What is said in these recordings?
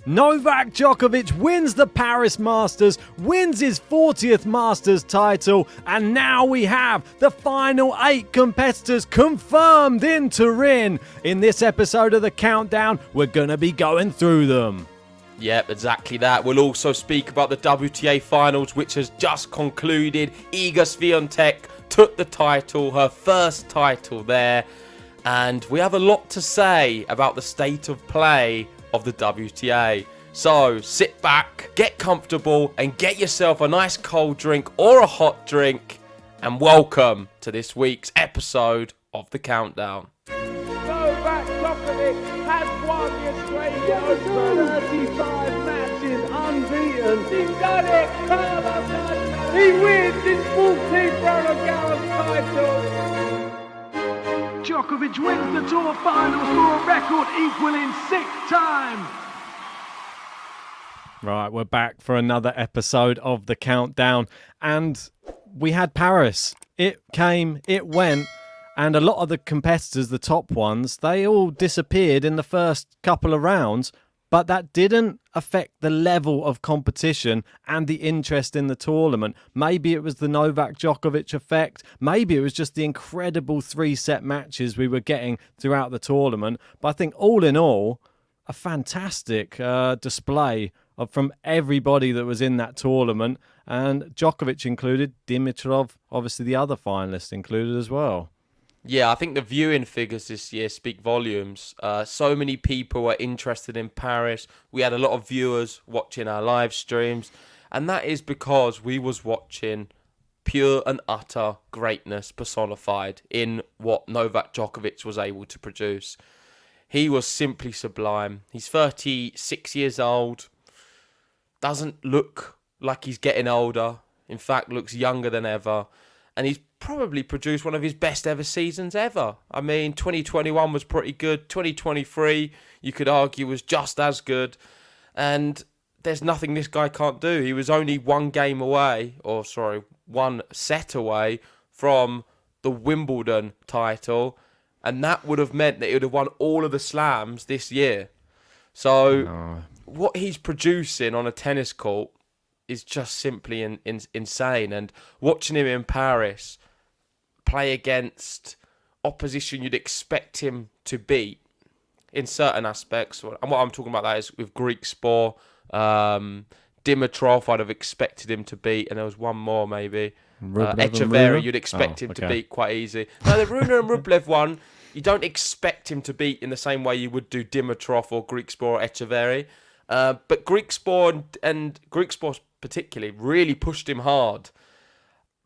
Novak Djokovic wins the Paris Masters, wins his 40th Masters title, and now we have the final 8 competitors confirmed in Turin. In this episode of The Countdown, we're going to be going through them. Yep, exactly that. We'll also speak about the WTA Finals, which has just concluded. Iga Swiatek took the title, her first title there. And we have a lot to say about the state of play of the WTA. So sit back, get comfortable, and get yourself a nice cold drink or a hot drink. And welcome to this week's episode of The Countdown. Novak Djokovic has won the Australian Open. 35 matches unbeaten. He's done it! He wins his 14th Roland Garros title. Djokovic wins the Tour Finals for a record equaling 6 times. Right, we're back for another episode of The Countdown, and we had Paris. It came, it went, and a lot of the competitors, the top ones, they all disappeared in the first couple of rounds, but that didn't affect the level of competition and the interest in the tournament. Maybe it was the Novak Djokovic effect. Maybe it was just the incredible 3-set matches we were getting throughout the tournament. But I think all in all, a fantastic display from everybody that was in that tournament. And Djokovic included, Dimitrov, obviously the other finalists included as well. Yeah, I think the viewing figures this year speak volumes. So many people were interested in Paris. We had a lot of viewers watching our live streams. And that is because we was watching pure and utter greatness personified in what Novak Djokovic was able to produce. He was simply sublime. He's 36 years old. Doesn't look like he's getting older. In fact, looks younger than ever. And he's probably produced one of his best ever seasons ever. I mean, 2021 was pretty good. 2023, you could argue, was just as good. And there's nothing this guy can't do. He was only one set away from the Wimbledon title. And that would have meant that he would have won all of the slams this year. So what he's producing on a tennis court is just simply insane. And watching him in Paris play against opposition you'd expect him to beat in certain aspects, and what I'm talking about that is with Greek Sport, Dimitrov I'd have expected him to beat, and there was one more maybe, Echeverry you'd expect him to beat quite easy. No, the Rune and Rublev one, you don't expect him to beat in the same way you would do Dimitrov or Greek Sport or Echeverry. But Greek Sport and Greek Sport particularly really pushed him hard.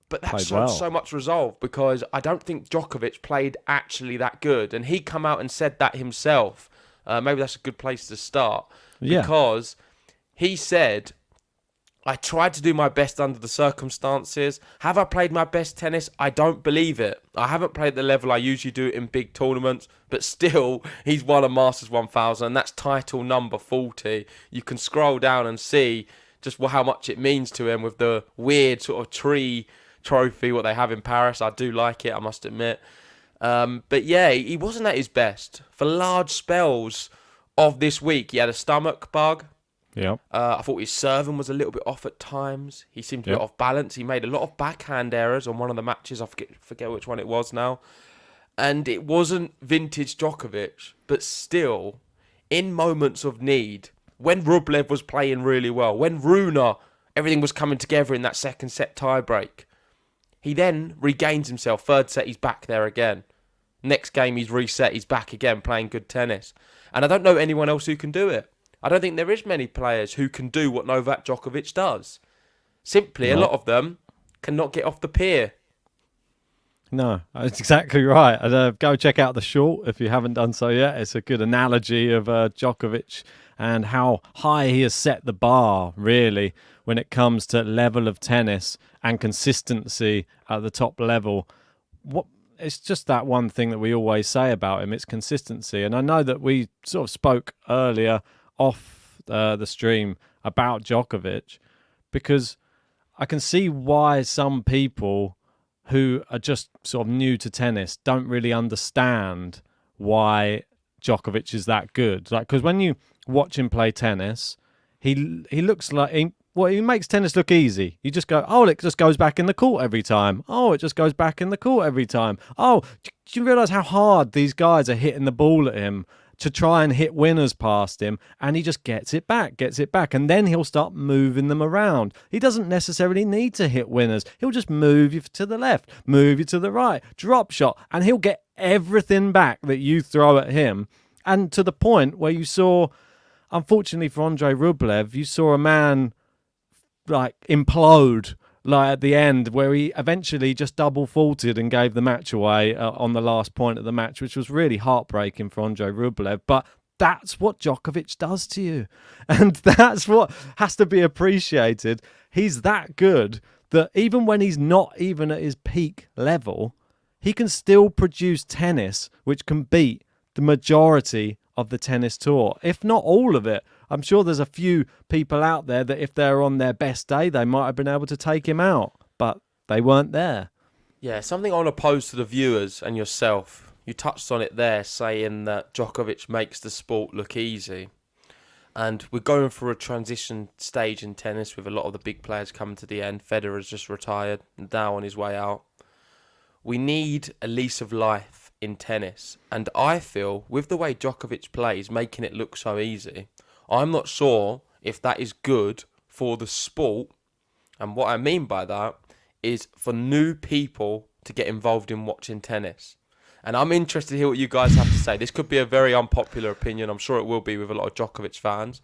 But that showed so much resolve, because I don't think Djokovic played actually that good. And he come out and said that himself. Maybe that's a good place to start. Yeah. Because he said, I tried to do my best under the circumstances. Have I played my best tennis? I don't believe it. I haven't played the level I usually do in big tournaments, but still, he's won a Masters 1000, and that's title number 40. You can scroll down and see just how much it means to him with the weird sort of tree trophy, what they have in Paris. I do like it, I must admit. But yeah, he wasn't at his best for large spells of this week. He had a stomach bug. Yeah. I thought his serving was a little bit off at times. He seemed to be off balance. He made a lot of backhand errors on one of the matches. I forget which one it was now. And it wasn't vintage Djokovic, but still, in moments of need, when Rublev was playing really well, when Rune, everything was coming together in that second set tiebreak, he then regains himself. Third set, he's back there again. Next game, he's reset. He's back again, playing good tennis. And I don't know anyone else who can do it. I don't think there is many players who can do what Novak Djokovic does. Simply, a lot of them cannot get off the pier. No, that's exactly right. Go check out the short if you haven't done so yet. It's a good analogy of Djokovic and how high he has set the bar, really, when it comes to level of tennis and consistency at the top level. It's just that one thing that we always say about him, it's consistency. And I know that we sort of spoke earlier off the stream about Djokovic, because I can see why some people who are just sort of new to tennis don't really understand why Djokovic is that good. Like, because when you watch him play tennis, he looks like he makes tennis look easy. You just go, oh, it just goes back in the court every time. Oh, it just goes back in the court every time. Oh, do you realise how hard these guys are hitting the ball at him to try and hit winners past him? And he just gets it back. And then he'll start moving them around. He doesn't necessarily need to hit winners. He'll just move you to the left, move you to the right, drop shot, and he'll get everything back that you throw at him. And to the point where you saw, unfortunately for Andrei Rublev, you saw a man like implode like at the end, where he eventually just double faulted and gave the match away on the last point of the match, which was really heartbreaking for Andrei Rublev. But that's what Djokovic does to you, and that's what has to be appreciated. He's that good that even when he's not even at his peak level, he can still produce tennis which can beat the majority of the tennis tour, if not all of it. I'm sure there's a few people out there that if they're on their best day, they might have been able to take him out, but they weren't there. Yeah, something I want to pose to the viewers and yourself. You touched on it there, saying that Djokovic makes the sport look easy. And we're going through a transition stage in tennis with a lot of the big players coming to the end. Federer's just retired, Nadal on his way out. We need a lease of life in tennis. And I feel, with the way Djokovic plays, making it look so easy, I'm not sure if that is good for the sport. And what I mean by that is for new people to get involved in watching tennis. And I'm interested to hear what you guys have to say. This could be a very unpopular opinion. I'm sure it will be with a lot of Djokovic fans.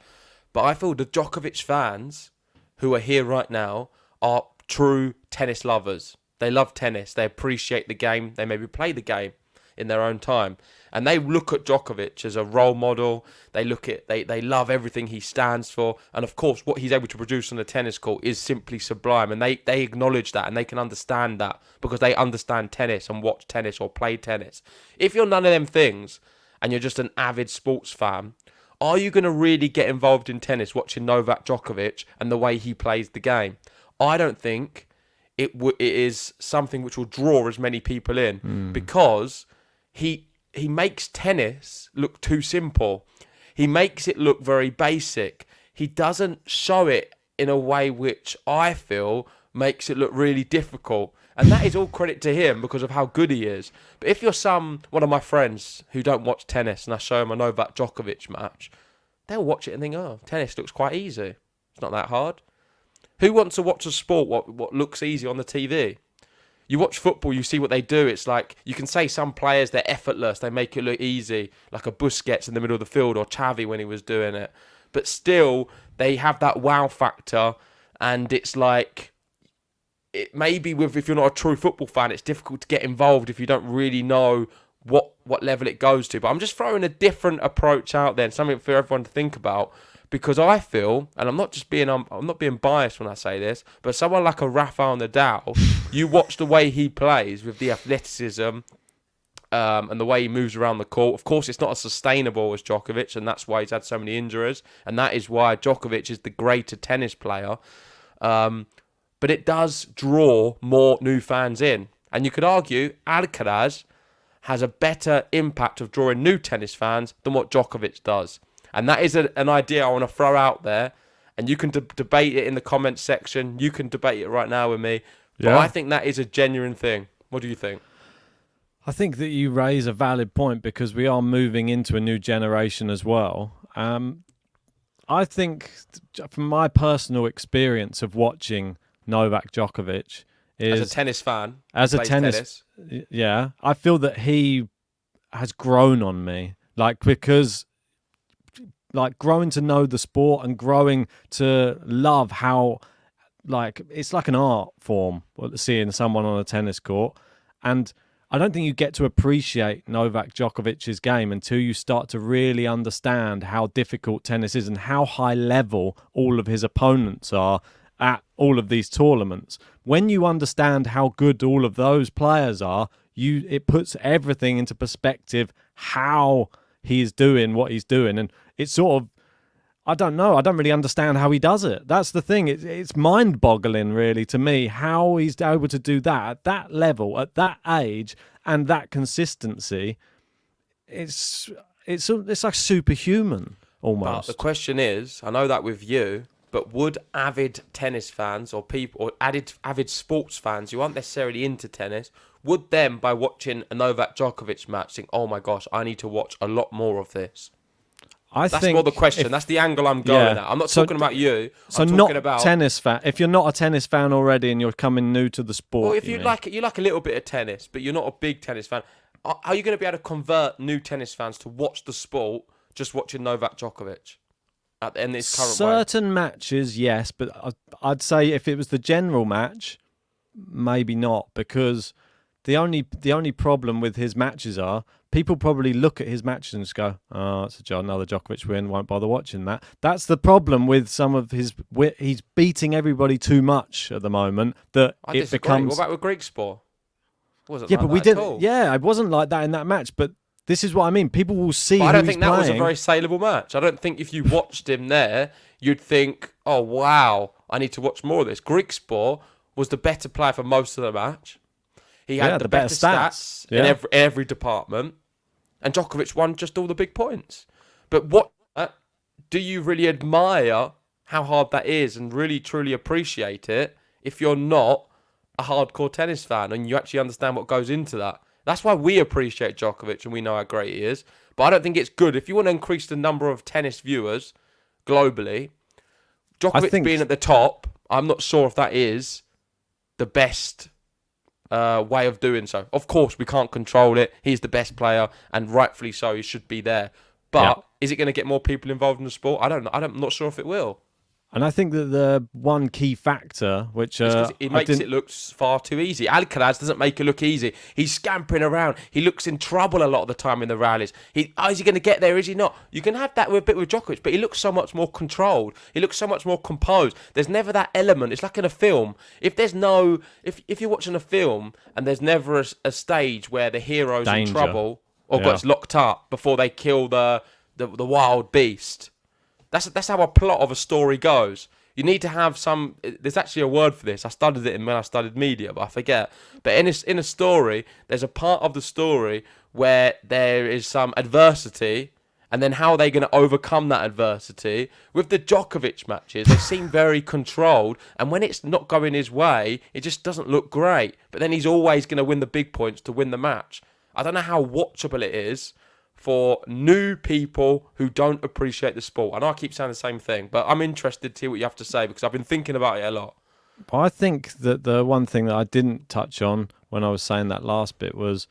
But I feel the Djokovic fans who are here right now are true tennis lovers. They love tennis. They appreciate the game. They maybe play the game in their own time. And they look at Djokovic as a role model. They love everything he stands for. And of course, what he's able to produce on the tennis court is simply sublime. And they acknowledge that, and they can understand that because they understand tennis and watch tennis or play tennis. If you're none of them things and you're just an avid sports fan, are you going to really get involved in tennis watching Novak Djokovic and the way he plays the game? I don't think it is something which will draw as many people in because he makes tennis look too simple. He makes it look very basic. He doesn't show it in a way which I feel makes it look really difficult. And that is all credit to him because of how good he is. But if you're one of my friends who don't watch tennis and I show them a Novak Djokovic match, they'll watch it and think, oh, tennis looks quite easy. It's not that hard. Who wants to watch a sport what looks easy on the TV? You watch football, you see what they do. It's like, you can say some players, they're effortless. They make it look easy, like a Busquets in the middle of the field or Xavi when he was doing it. But still, they have that wow factor. And it's like, if you're not a true football fan, it's difficult to get involved if you don't really know what level it goes to. But I'm just throwing a different approach out there and something for everyone to think about. Because I feel, and I'm not being biased when I say this, but someone like a Rafael Nadal, you watch the way he plays with the athleticism and the way he moves around the court. Of course, it's not as sustainable as Djokovic, and that's why he's had so many injuries, and that is why Djokovic is the greater tennis player. But it does draw more new fans in. And you could argue Alcaraz has a better impact of drawing new tennis fans than what Djokovic does. And that is an idea I want to throw out there. And you can debate it in the comments section. You can debate it right now with me. But I think that is a genuine thing. What do you think? I think that you raise a valid point because we are moving into a new generation as well. I think from my personal experience of watching Novak Djokovic is... As a tennis fan. As a tennis. Yeah. I feel that he has grown on me. Because... growing to know the sport and growing to love how, it's like an art form, seeing someone on a tennis court. And I don't think you get to appreciate Novak Djokovic's game until you start to really understand how difficult tennis is and how high level all of his opponents are at all of these tournaments. When you understand how good all of those players are, it puts everything into perspective how he's doing what he's doing. And it's sort of, I don't know, I don't really understand how he does it. That's the thing. It's mind-boggling, really, to me, how he's able to do that at that level, at that age, and that consistency. It's it's like superhuman almost. But the question is, I know that with you, but would avid tennis fans or people or avid sports fans who aren't necessarily into tennis, would them by watching a Novak Djokovic match think, "Oh my gosh, I need to watch a lot more of this"? That's more the question. That's the angle I'm going at. I'm not talking about you. I'm talking about tennis fan. If you're not a tennis fan already and you're coming new to the sport, well, if you like a little bit of tennis, but you're not a big tennis fan, are you going to be able to convert new tennis fans to watch the sport just watching Novak Djokovic in this current way? Certain matches, yes, but I'd say if it was the general match, maybe not, because the only problem with his matches are people probably look at his matches and just go, "Oh, it's another Djokovic win. Won't bother watching that." That's the problem with some of his. He's beating everybody too much at the moment that I it disagree. becomes. What about with Greek sport? Wasn't Yeah, like but we that didn't. at all. Yeah, it wasn't like that in that match. But this is what I mean. People will see. But I who don't he's think that was a playing. very saleable match. I don't think if you watched him there, you'd think, "Oh wow, I need to watch more of this." Greek sport was the better player for most of the match. He had the better stats in every department, and Djokovic won just all the big points. But what do you really admire how hard that is and really truly appreciate it if you're not a hardcore tennis fan and you actually understand what goes into that? That's why we appreciate Djokovic and we know how great he is. But I don't think it's good. If you want to increase the number of tennis viewers globally, Djokovic being at the top, I'm not sure if that is the best way of doing so. Of course, we can't control it. He's the best player, and rightfully so, he should be there. But is it going to get more people involved in the sport? I don't know. I'm not sure if it will. And I think that the one key factor, which it makes it look far too easy. Alcaraz doesn't make it look easy. He's scampering around. He looks in trouble a lot of the time in the rallies. Is he going to get there? Is he not? You can have that with a bit with Djokovic, but he looks so much more controlled. He looks so much more composed. There's never that element. It's like in a film. If you're watching a film and there's never a stage where the hero's in trouble or gets locked up before they kill the wild beast. That's how a plot of a story goes. You need to have some. There's actually a word for this. I studied it when I studied media, but I forget. But in a story, there's a part of the story where there is some adversity, and then how are they going to overcome that adversity? With the Djokovic matches, they seem very controlled, and when it's not going his way, it just doesn't look great. But then he's always going to win the big points to win the match. I don't know how watchable it is for new people who don't appreciate the sport. I know I keep saying the same thing, but I'm interested to hear what you have to say because I've been thinking about it a lot. Well, I think that the one thing that I didn't touch on when I was saying that last bit was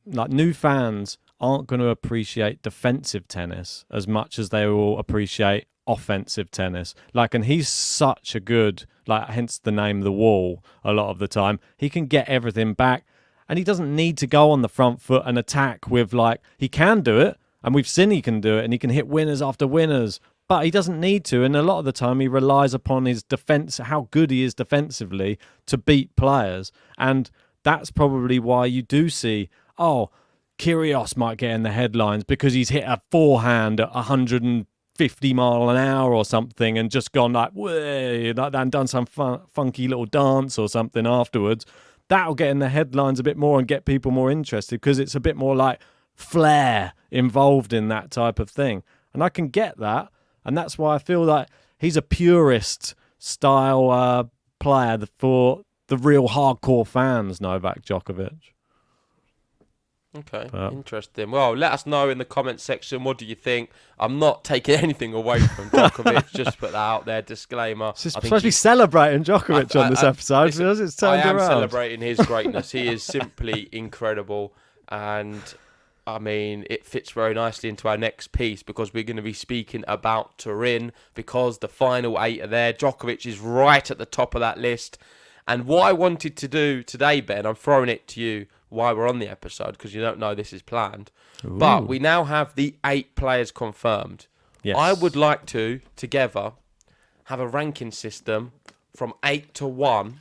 like new fans aren't going to appreciate defensive tennis as much as they will appreciate offensive tennis. And he's such a good, hence the name The Wall a lot of the time. He can get everything back. And he doesn't need to go on the front foot and attack with he can do it, and we've seen he can do it, and he can hit winners after winners, but he doesn't need to. And a lot of the time he relies upon his defense, how good he is defensively to beat players. And that's probably why you do see, Kyrgios might get in the headlines because he's hit a forehand at 150 mile an hour or something and just gone way, like that, and done some funky little dance or something afterwards. That'll get in the headlines a bit more and get people more interested because it's a bit more like flair involved in that type of thing. And I can get that. And that's why I feel like he's a purist style player for the real hardcore fans, Novak Djokovic. Okay, interesting. Well, let us know in the comments section. What do you think? I'm not taking anything away from Djokovic. Just put that out there. Disclaimer. It's supposed to be celebrating Djokovic on this episode because it's turned around. I am celebrating his greatness. He is simply incredible. And, I mean, it fits very nicely into our next piece because we're going to be speaking about Turin because the final 8 are there. Djokovic is right at the top of that list. And what I wanted to do today, Ben, I'm throwing it to you while we're on the episode because you don't know this is planned. Ooh. But we now have the 8 players confirmed. Yes. I would like to, together, have a ranking system from 8 to 1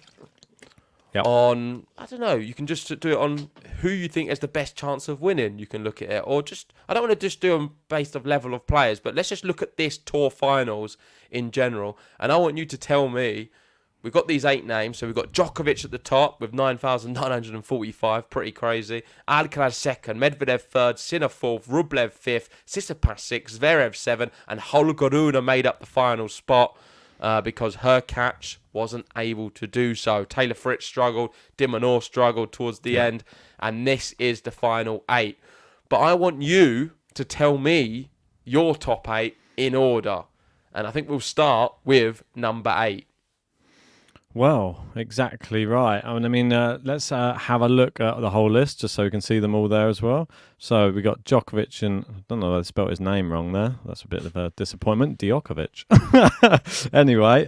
on, I don't know, you can just do it on who you think has the best chance of winning. You can look at it. Or just, I don't want to just do them based off level of players, but let's just look at this tour finals in general. And I want you to tell me we've got these 8 names. So we've got Djokovic at the top with 9,945. Pretty crazy. Alcaraz second. Medvedev third. Sinner fourth. Rublev fifth. Tsitsipas sixth. Zverev 7. And Holger Rune made up the final spot because her catch wasn't able to do so. Taylor Fritz struggled. De Minaur struggled towards the end. And this is the final 8. But I want you to tell me your top 8 in order. And I think we'll start with number 8. Well, exactly right. I mean, let's have a look at the whole list just so we can see them all there as well. So we got Djokovic and I don't know if I spelled his name wrong there. That's a bit of a disappointment. Djokovic. Anyway,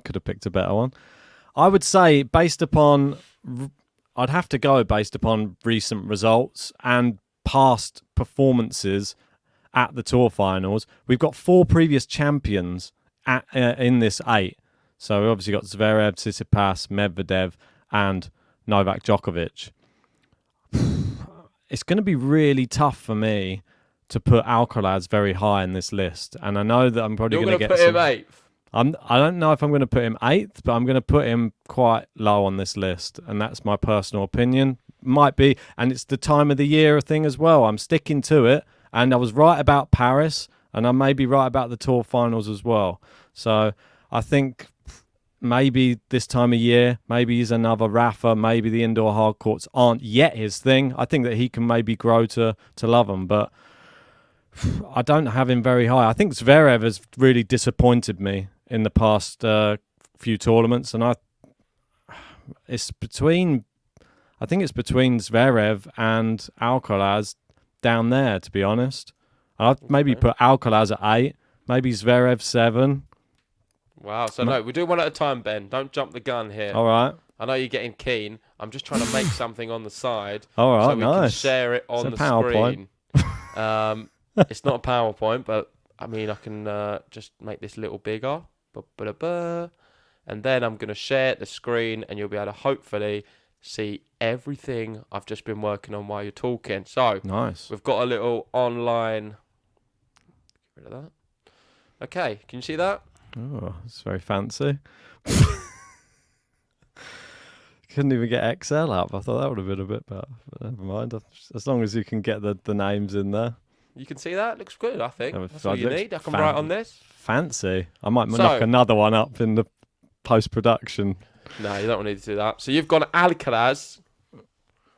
could have picked a better one. I would say I'd have to go based upon recent results and past performances at the Tour Finals. We've got 4 previous champions in this 8. So we obviously got Zverev, Tsitsipas, Medvedev, and Novak Djokovic. It's going to be really tough for me to put Alcaraz very high in this list, and I know that I'm probably going to get put him 8th. I don't know if I'm going to put him 8th, but I'm going to put him quite low on this list, and that's my personal opinion. Might be, and it's the time of the year thing as well. I'm sticking to it. And I was right about Paris, and I may be right about the Tour Finals as well. So I think maybe this time of year, maybe he's another Rafa, maybe the indoor hard courts aren't yet his thing. I think that he can maybe grow to love them, but I don't have him very high. I think Zverev has really disappointed me in the past few tournaments, and I think it's between Zverev and Alcaraz down there, to be honest. I'd maybe put Alcaraz at 8, maybe Zverev 7. Wow, so no, we're doing one at a time, Ben. Don't jump the gun here. All right. I know you're getting keen. I'm just trying to make something on the side. All right, so we can share it on the screen. It's not a PowerPoint, but I mean, I can just make this a little bigger. And then I'm going to share the screen, and you'll be able to hopefully see everything I've just been working on while you're talking. So nice. We've got a little online. Get rid of that. Okay, can you see that? Oh, it's very fancy. Couldn't even get Excel up. I thought that would have been a bit better. But never mind. As long as you can get the names in there. You can see that? Looks good, I think. That's all it you need. I can write on this. Fancy. I might knock another one up in the post-production. No, you don't need to do that. So you've got Alcaraz.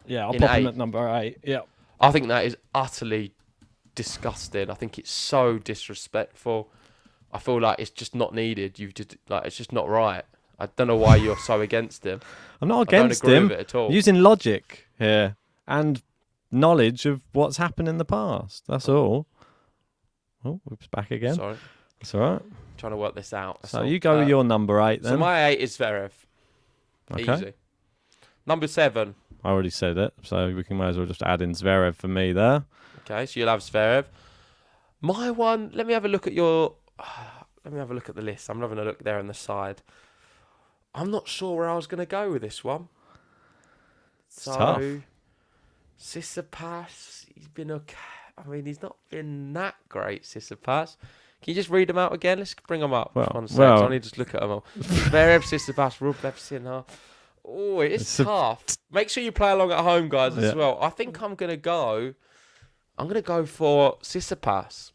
Yeah, I'll pop him at number 8. Yeah. I think that is utterly disgusting. I think it's so disrespectful. I feel like it's just not needed. It's just not right. I don't know why you're so against him. I'm not against him. With it at all. I'm using logic here and knowledge of what's happened in the past. That's all. Oh, it's back again. Sorry. That's all right. Trying to work this out. So you go with your number 8 then. So my 8 is Zverev. Okay. Easy. Number 7. I already said it, so we might as well just add in Zverev for me there. Okay, so you'll have Zverev. My one, let me have a look at the list. I'm having a look there on the side. I'm not sure where I was going to go with this one. It's tough. Tsitsipas, he's been okay. I mean, he's not been that great, Tsitsipas. Can you just read them out again? Let's bring them up. I need to just look at them all. Zverev, Tsitsipas, Rublev, Sinner. Oh, it's tough. Make sure you play along at home, guys, as well. I think I'm going to go for Tsitsipas.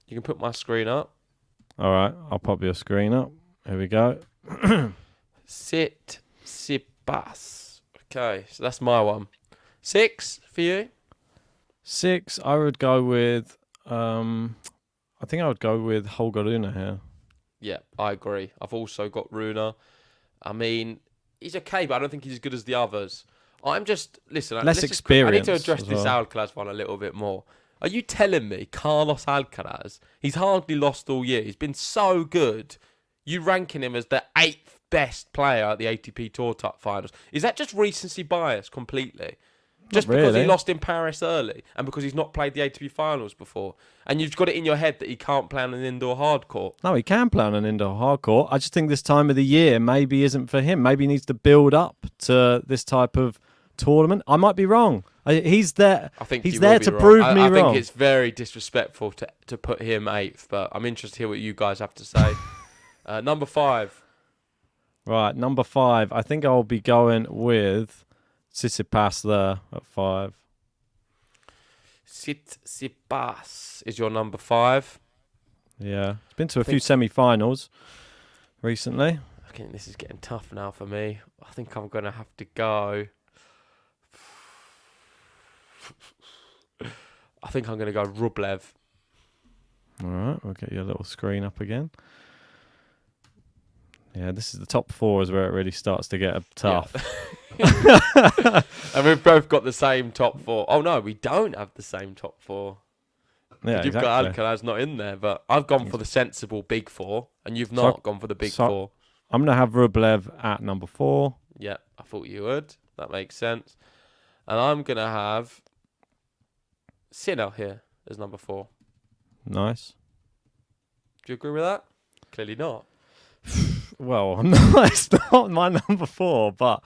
You can put my screen up. All right, I'll pop your screen up. Here we go. Tsitsipas. Okay, so that's my one. 6 for you? 6, I would go with... I think I would go with Holger Rune here. Yeah, I agree. I've also got Rune. I mean, he's okay, but I don't think he's as good as the others. I'm just... Listen, less experience. I need to address this Alcaraz one a little bit more. Are you telling me Carlos Alcaraz, he's hardly lost all year. He's been so good. You ranking him as the 8th best player at the ATP Tour Finals. Is that just recency bias completely? Just because he lost in Paris early and because he's not played the ATP Finals before. And you've got it in your head that he can't play on an indoor hard court. No, he can play on an indoor hard court. I just think this time of the year maybe isn't for him. Maybe he needs to build up to this type of tournament. I might be wrong. He's there. I think he's there to prove me wrong. I think it's very disrespectful to put him 8th, but I'm interested to hear what you guys have to say. Number 5. Right, number 5. I think I'll be going with Tsitsipas there at 5. Tsitsipas is your number 5. Yeah, he's been to a few semi-finals recently. I think this is getting tough now for me. I think I'm going to have to go. I think I'm going to go Rublev. All right, we'll get your little screen up again. Yeah, this is the top 4 is where it really starts to get tough. Yeah. And we've both got the same top 4. Oh, no, we don't have the same top 4. Yeah, you've exactly. got Alcaraz not in there, but I've gone for the sensible big 4, and you've not gone for the big 4. I'm going to have Rublev at number 4. Yeah, I thought you would. That makes sense. And I'm going to have Sinner here as number 4. Nice. Do you agree with that? Clearly not. Well, it's not my number 4, but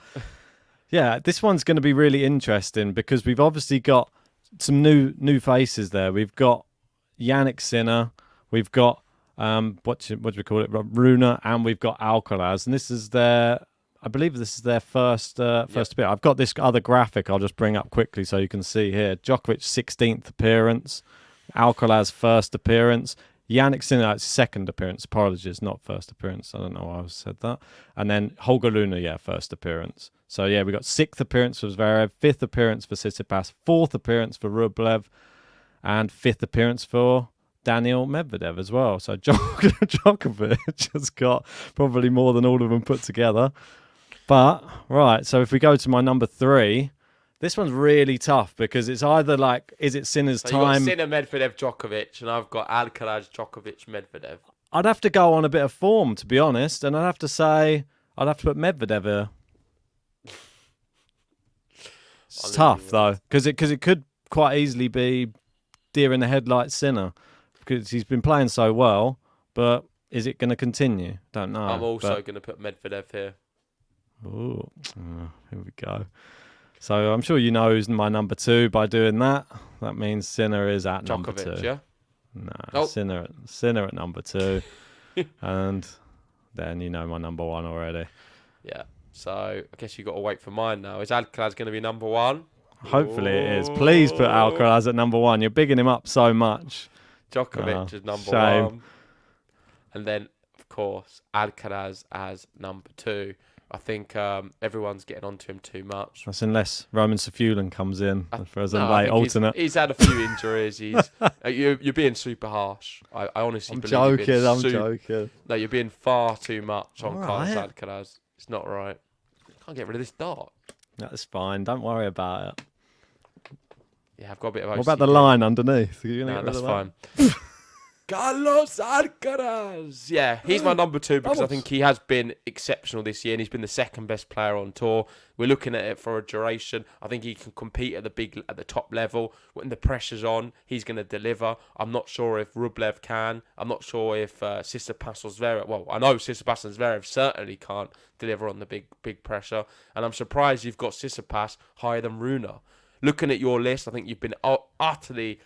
yeah, this one's going to be really interesting because we've obviously got some new faces there. We've got Jannik Sinner, we've got what do we call it, Rune, and we've got Alcaraz, and this is I believe this is their first appearance. I've got this other graphic I'll just bring up quickly so you can see here. Djokovic 16th appearance, Alcaraz first appearance, Jannik Sinner second appearance. Apologies, not first appearance. I don't know why I said that. And then Holger Rune, first appearance. So yeah, we got 6th appearance for Zverev, 5th appearance for Tsitsipas, 4th appearance for Rublev, and 5th appearance for Daniel Medvedev as well. So Djokovic has got probably more than all of them put together. But right, so if we go to my number 3. This one's really tough because it's either like, is it Sinner's time? You've got Sinner, Medvedev, Djokovic, and I've got Alcaraz, Djokovic, Medvedev. I'd have to go on a bit of form, to be honest, and I'd have to put Medvedev here. It's tough, though, because it could quite easily be deer in the headlights Sinner because he's been playing so well, but is it going to continue? Don't know. I'm also going to put Medvedev here. Ooh, here we go. So I'm sure you know who's my number 2 by doing that. That means Sinner is at number 2. Djokovic, yeah? No, Sinner at number 2. And then you know my number 1 already. Yeah. So I guess you've got to wait for mine now. Is Alcaraz going to be number 1? Hopefully it is. Please put Alcaraz at number 1. You're bigging him up so much. Djokovic is number 1. And then, of course, Alcaraz as number 2. I think everyone's getting onto him too much. That's unless Roman Safulin comes in for as a late alternate. He's had a few injuries. You're being super harsh. I honestly I'm believe joking. No, you're being far too much on Carlos Alcaraz. It's not right. Can't get rid of this dot. That's fine. Don't worry about it. Yeah, I've got a bit of OCD. What about the line underneath? No, that's fine. Carlos Alcaraz. Yeah, he's my number 2 because I think he has been exceptional this year and he's been the second best player on tour. We're looking at it for a duration. I think he can compete at the top level. When the pressure's on, he's going to deliver. I'm not sure if Rublev can. I'm not sure if Tsitsipas or Zverev. Well, I know Tsitsipas and Zverev certainly can't deliver on the big pressure. And I'm surprised you've got Tsitsipas higher than Rune. Looking at your list, I think you've been utterly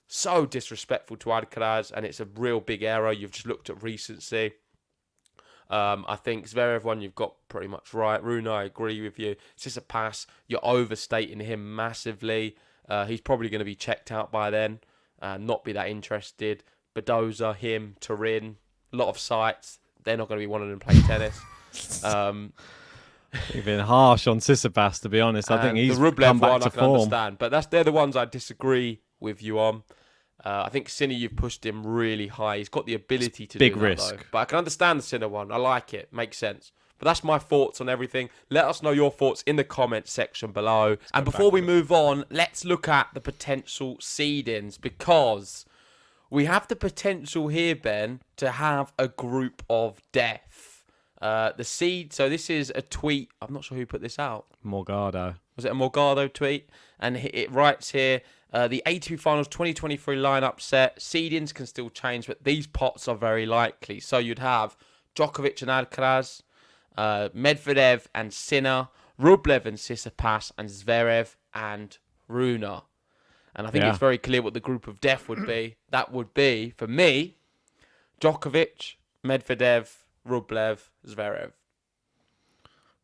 so disrespectful to Alcaraz, and it's a real big error. You've just looked at recency. I think Zverev one you've got pretty much right. Rune, I agree with you. Tsitsipas, you're overstating him massively. He's probably going to be checked out by then, not be that interested. Badoza, him, Turin, a lot of sites. They're not going to be wanting to play tennis. You've been harsh on Tsitsipas, to be honest. I think he's the Rublev come back one to I can form. understand, but they're the ones I disagree with you on. I think Sinner, you've pushed him really high. He's got the ability to big do that, risk. though. But I can understand the Sinner one. I like it. Makes sense. But that's my thoughts on everything. Let us know your thoughts in the comments section below. And before we move on, let's look at the potential seedings because we have the potential here, Ben, to have a group of death. The seed. So this is a tweet. I'm not sure who put this out. Morgado. Was it a Morgado tweet? And it writes here, the ATP Finals 2023 lineup set. Seedings can still change, but these pots are very likely. So you'd have Djokovic and Alcaraz, Medvedev and Sinner, Rublev and Tsitsipas, and Zverev and Rune. And I think it's very clear what the group of death would be. That would be, for me, Djokovic, Medvedev, Rublev, Zverev.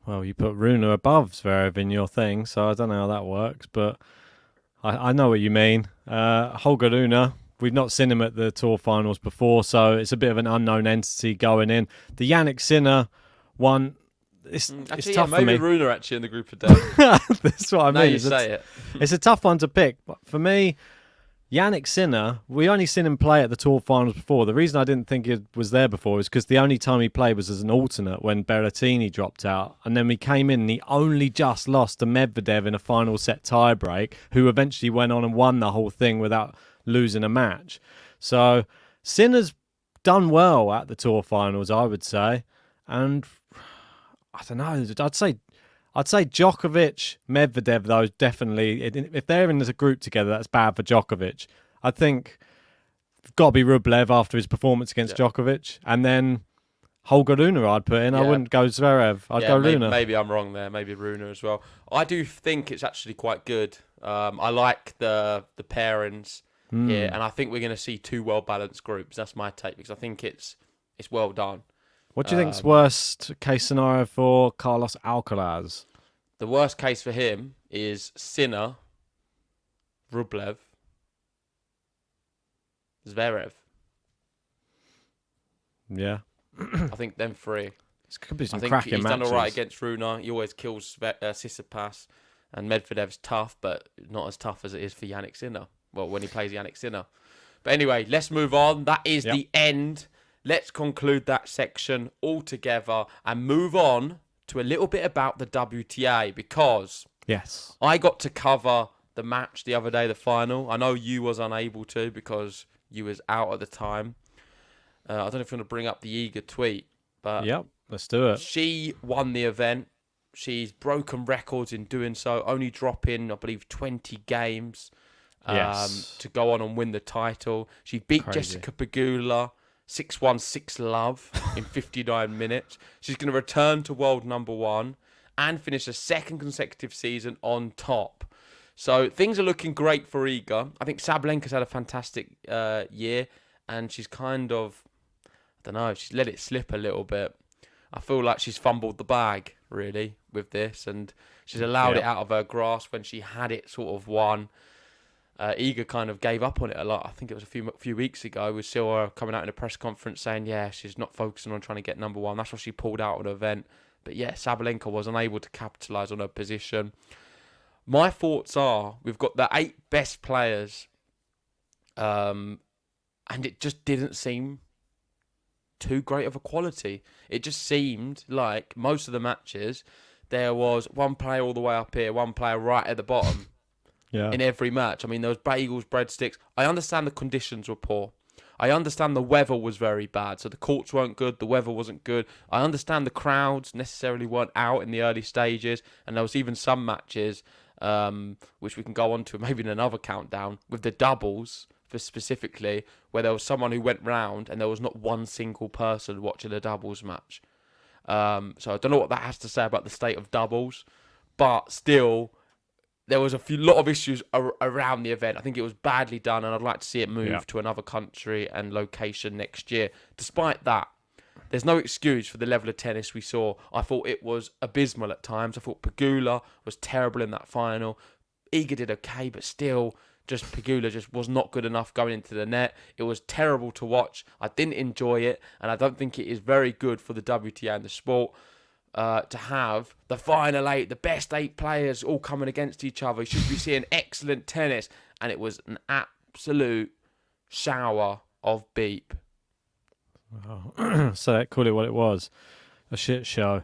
Well, you put Rune above Zverev in your thing, so I don't know how that works, but I know what you mean. Holger Rune, we've not seen him at the Tour Finals before, so it's a bit of an unknown entity going in. The Yannick Sinner one, it's tough for me. Maybe Rune actually in the group of death. That's what I mean. Now you say it. It's a tough one to pick. But for me, Yannick Sinner, we only seen him play at the Tour Finals before. The reason I didn't think he was there before is because the only time he played was as an alternate when Berrettini dropped out. And then we came in and he only just lost to Medvedev in a final set tiebreak, who eventually went on and won the whole thing without losing a match. So Sinner's done well at the Tour Finals, I would say. And I don't know, I'd say Djokovic, Medvedev, though, definitely. If they're in a group together, that's bad for Djokovic. I think it's got to be Rublev after his performance against Djokovic. And then Holger Rune I'd put in. I wouldn't go Zverev. I'd go Rune. Maybe I'm wrong there. Maybe Rune as well. I do think it's actually quite good. I like the pairings here. And I think we're going to see two well-balanced groups. That's my take, because I think it's well done. What do you think's worst case scenario for Carlos Alcaraz? The worst case for him is Sinner, Rublev, Zverev. Yeah. I think them three. This could be some cracking cracking he's matches. done all right against Rune. He always kills Tsitsipas, and Medvedev's tough, but not as tough as it is for Yannick Sinner. Well, when he plays Yannick Sinner. But anyway, let's move on. That is the end. Let's conclude that section altogether and move on to a little bit about the WTA, because I got to cover the match the other day, the final. I know you was unable to because you was out at the time. I don't know if you want to bring up the Iga tweet, but let's do it. She won the event. She's broken records in doing so, only dropping, I believe, 20 games to go on and win the title. She beat Jessica Pegula 6-1, 6-love in 59 minutes. She's going to return to world number one and finish a second consecutive season on top. So things are looking great for Iga. I think Sabalenka's had a fantastic year, and she's kind of, I don't know, she's let it slip a little bit. I feel like she's fumbled the bag, really, with this, and she's allowed it out of her grasp when she had it sort of won. Iga kind of gave up on it a lot. I think it was a few weeks ago. We saw her coming out in a press conference saying, she's not focusing on trying to get number one. That's why she pulled out of the event. But Sabalenka was unable to capitalise on her position. My thoughts are, we've got the 8 best players, and it just didn't seem too great of a quality. It just seemed like most of the matches, there was one player all the way up here, one player right at the bottom. In every match. I mean, there was bagels, breadsticks. I understand the conditions were poor. I understand the weather was very bad. So the courts weren't good. The weather wasn't good. I understand the crowds necessarily weren't out in the early stages. And there was even some matches, which we can go on to maybe in another countdown, with the doubles specifically, where there was someone who went round and there was not one single person watching a doubles match. So I don't know what that has to say about the state of doubles. But still, there was lot of issues around the event. I think it was badly done, and I'd like to see it move to another country and location next year. Despite that, there's no excuse for the level of tennis we saw. I thought it was abysmal at times. I thought Pegula was terrible in that final. Iga did okay, but still, Pegula just was not good enough going into the net. It was terrible to watch. I didn't enjoy it, and I don't think it is very good for the WTA and the sport. To have the final 8, the best 8 players all coming against each other. You should be seeing excellent tennis. And it was an absolute shower of beep. So call it what it was. A shit show.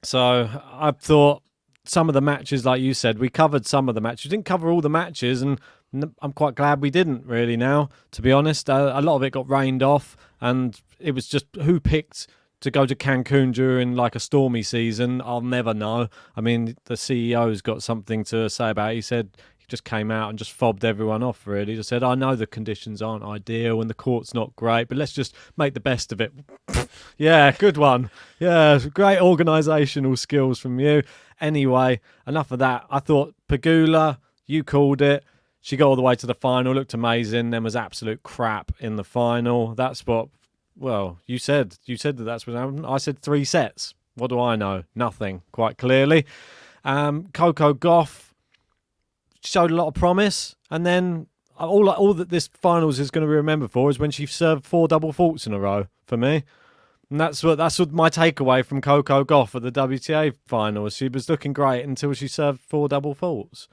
So I thought some of the matches, like you said, we covered some of the matches. We didn't cover all the matches, and I'm quite glad we didn't really now, to be honest. A lot of it got rained off, and it was just who picked to go to Cancun during like a stormy season. I'll never know. I mean, the CEO's got something to say about it. He said he just came out and just fobbed everyone off, really. He just said, I know the conditions aren't ideal and the court's not great, but let's just make the best of it. Yeah, good one. Yeah, great organisational skills from you. Anyway, enough of that. I thought Pegula, you called it. She got all the way to the final, looked amazing, then was absolute crap in the final. That's what... Well, you said that's what happened. I said 3 sets. What do I know? Nothing, quite clearly. Coco Gauff showed a lot of promise, and then all that this finals is going to be remembered for is when she served 4 double faults in a row for me. And that's what my takeaway from Coco Gauff at the WTA finals. She was looking great until she served 4 double faults.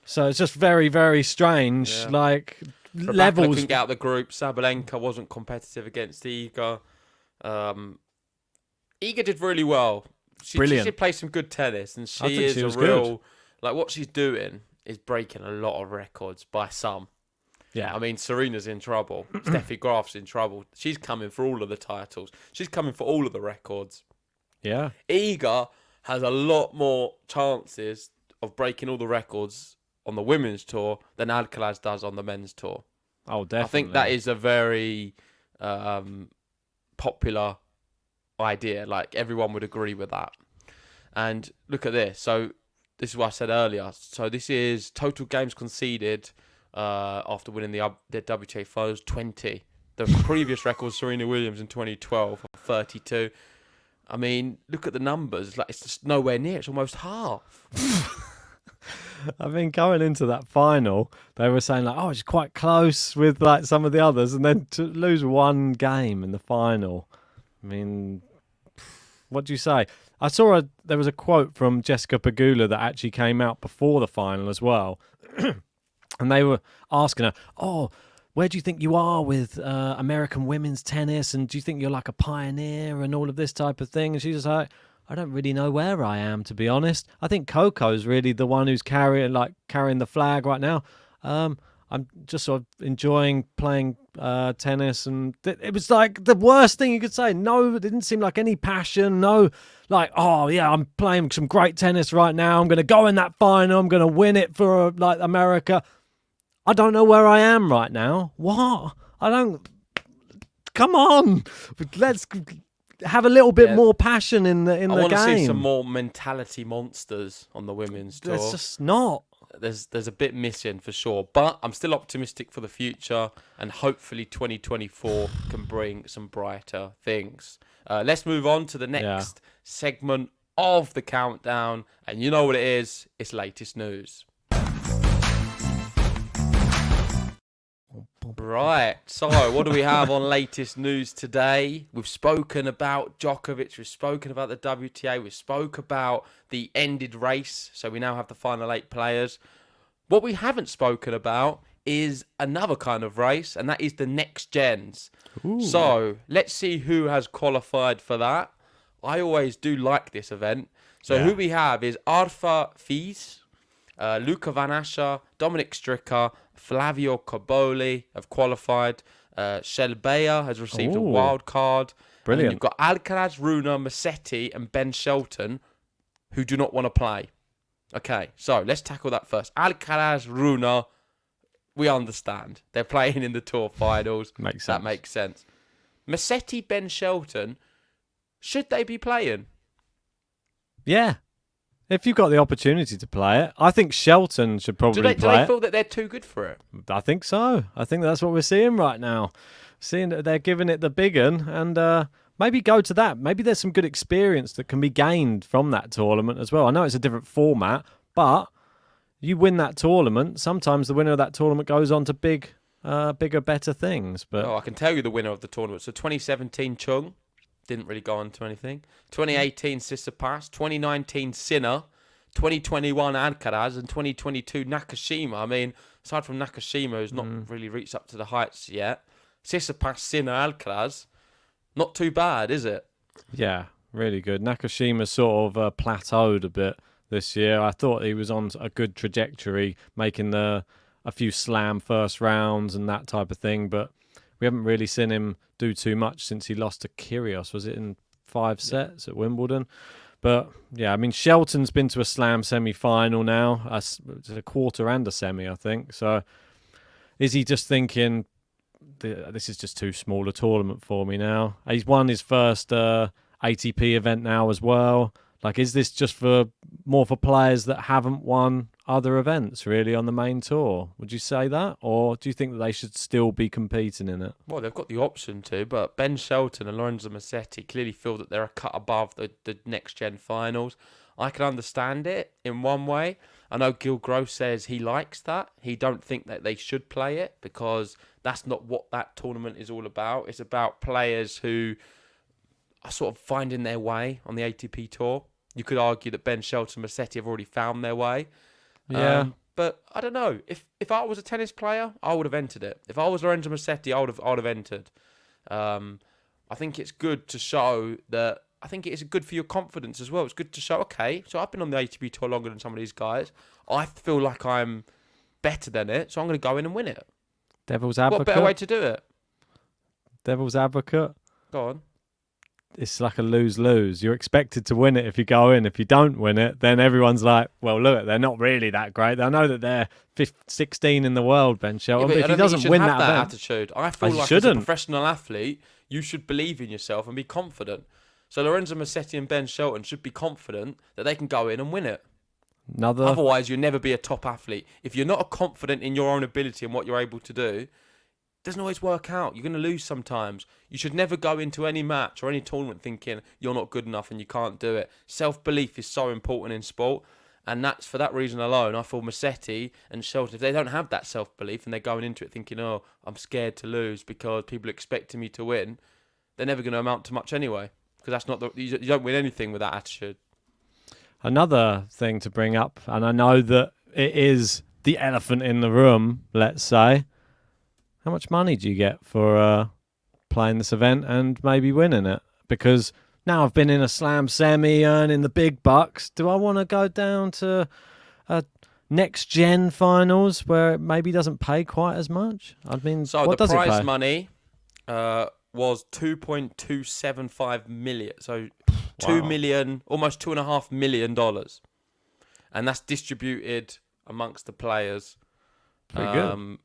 So it's just very, very strange. Yeah. Like, Rebecca levels. couldn't get out of the group. Sabalenka wasn't competitive against Iga. Iga did really well. Brilliant. She did play some good tennis, and I think is she was a real good. like what she's doing is breaking a lot of records by some. Yeah. I mean, Serena's in trouble. Steffi Graf's in trouble. She's coming for all of the titles. She's coming for all of the records. Yeah. Iga has a lot more chances of breaking all the records on the women's tour than Alcaraz does on the men's tour. Oh, definitely. I think that is a very popular idea. Like, everyone would agree with that. And look at this. So this is what I said earlier. So this is total games conceded after winning the WTA Finals, 20. The previous record was Serena Williams in 2012, 32. I mean, look at the numbers. Like, it's just nowhere near. It's almost half. I mean, going into that final, they were saying like, "Oh, it's quite close with like some of the others," and then to lose one game in the final. I mean, what do you say? I saw there was a quote from Jessica Pegula that actually came out before the final as well, and they were asking her, "Oh, where do you think you are with American women's tennis? And do you think you're like a pioneer and all of this type of thing?" And she's just like, "I don't really know where I am, to be honest. I think Coco's really the one who's carrying the flag right now. I'm just sort of enjoying playing tennis." And it was like the worst thing you could say. No, it didn't seem like any passion. No, like, "Oh yeah, I'm playing some great tennis right now. I'm going to go in that final. I'm going to win it for like America. I don't know where I am right now." What? I don't. Come on, let's have a little bit more passion in the game. I want to see some more mentality monsters on the women's tour. There's just not. There's a bit missing for sure, but I'm still optimistic for the future, and hopefully 2024 can bring some brighter things. Let's move on to the next segment of the countdown, and you know what it is. It's latest news. Right, so what do we have on latest news today? We've spoken about Djokovic, we've spoken about the WTA, we spoke about the ended race, so we now have the final 8 players. What we haven't spoken about is another kind of race, and that is the next gens. Ooh. So let's see who has qualified for that. I always do like this event. So who we have is Arthur Fils, Luca Van Asscher, Dominic Stricker, Flavio Cobolli have qualified. Shelbeya has received a wild card. Brilliant. And you've got Alcaraz, Rune, Musetti, and Ben Shelton, who do not want to play. Okay, so let's tackle that first. Alcaraz, Rune, we understand. They're playing in the Tour Finals. Makes sense. That makes sense. Musetti, Ben Shelton, should they be playing? Yeah. If you've got the opportunity to play it, I think Shelton should probably play it. Do they feel that they're too good for it? I think so. I think that's what we're seeing right now. Seeing that they're giving it the big un, and maybe go to that. Maybe there's some good experience that can be gained from that tournament as well. I know it's a different format, but you win that tournament, sometimes the winner of that tournament goes on to bigger, better things. But I can tell you the winner of the tournament. So 2017 Chung. Didn't really go on to anything. 2018 Tsitsipas, 2019 Sinner, 2021 Alcaraz, and 2022 Nakashima. I mean, aside from Nakashima, who's not really reached up to the heights yet, Tsitsipas, Sinner, Alcaraz, not too bad, is it? Yeah, really good. Nakashima sort of plateaued a bit this year. I thought he was on a good trajectory, making a few slam first rounds and that type of thing, but we haven't really seen him do too much since he lost to Kyrgios. Was it in 5 sets at Wimbledon? But yeah, I mean, Shelton's been to a slam semi-final now, a quarter and a semi, I think. So is he just thinking, this is just too small a tournament for me now? He's won his first ATP event now as well. Like, is this just more for players that haven't won other events really on the main tour. Would you say that? Or do you think that they should still be competing in it? Well, they've got the option to, but Ben Shelton and Lorenzo Musetti clearly feel that they're a cut above the next-gen finals. I can understand it in one way. I know Gil Gross says he likes that. He don't think that they should play it because that's not what that tournament is all about. It's about players who are sort of finding their way on the ATP Tour. You could argue that Ben Shelton and Musetti have already found their way. Yeah. But I don't know. If I was a tennis player, I would have entered it. If I was Lorenzo Musetti, I would have entered. I think it's good to show that. I think it is good for your confidence as well. It's good to show, okay, so I've been on the ATP Tour longer than some of these guys. I feel like I'm better than it, so I'm going to go in and win it. Devil's advocate. What better way to do it? Devil's advocate. Go on. It's like a lose-lose. You're expected to win it if you go in. If you don't win it, then everyone's like, well, look, they're not really that great. I know that they're 16 in the world, Ben Shelton. Yeah, but if he doesn't win that event, attitude. I feel like as a professional athlete, you should believe in yourself and be confident. So Lorenzo Musetti and Ben Shelton should be confident that they can go in and win it. Otherwise, you'll never be a top athlete. If you're not confident in your own ability and what you're able to do, it doesn't always work out. You're going to lose sometimes. You should never go into any match or any tournament thinking you're not good enough and you can't do it. Self-belief is so important in sport. And that's for that reason alone, I feel Musetti and Shelton, if they don't have that self-belief and they're going into it thinking, oh, I'm scared to lose because people are expecting me to win, they're never going to amount to much anyway. Because that's not you don't win anything with that attitude. Another thing to bring up, and I know that it is the elephant in the room, let's say. How much money do you get for playing this event and maybe winning it? Because now I've been in a slam semi earning the big bucks. Do I want to go down to a next-gen finals where it maybe doesn't pay quite as much? I mean, so what the does it pay? prize money was 2.275 million. So $2 million, almost $2.5 million. And that's distributed amongst the players. Pretty good.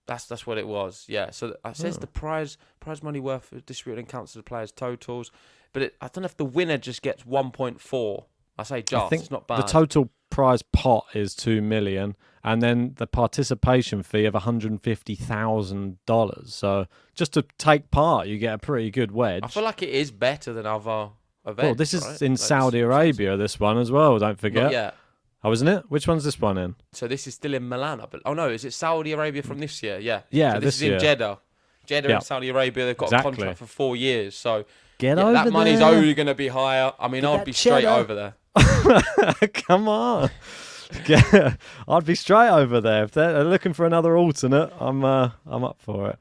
That's what it was. Yeah. So it says the prize money worth distributed and counts as the players' totals. But I don't know if the winner just gets 1.4. I say just. It's not bad. The total prize pot is $2 million, and then the participation fee of $150,000. So just to take part, you get a pretty good wedge. I feel like it is better than other events. Well, this is in Saudi Arabia. This one as well. Don't forget. Yeah. Oh, isn't it? Which one's this one in? So this is still in Milan. Oh no, is it Saudi Arabia from this year? Yeah. Yeah, so this is in Jeddah. Jeddah in Saudi Arabia. They've got a contract for 4 years. So that money's only going to be higher. I mean, I'd be straight over there. Come on. I'd be straight over there. If they're looking for another alternate, I'm up for it.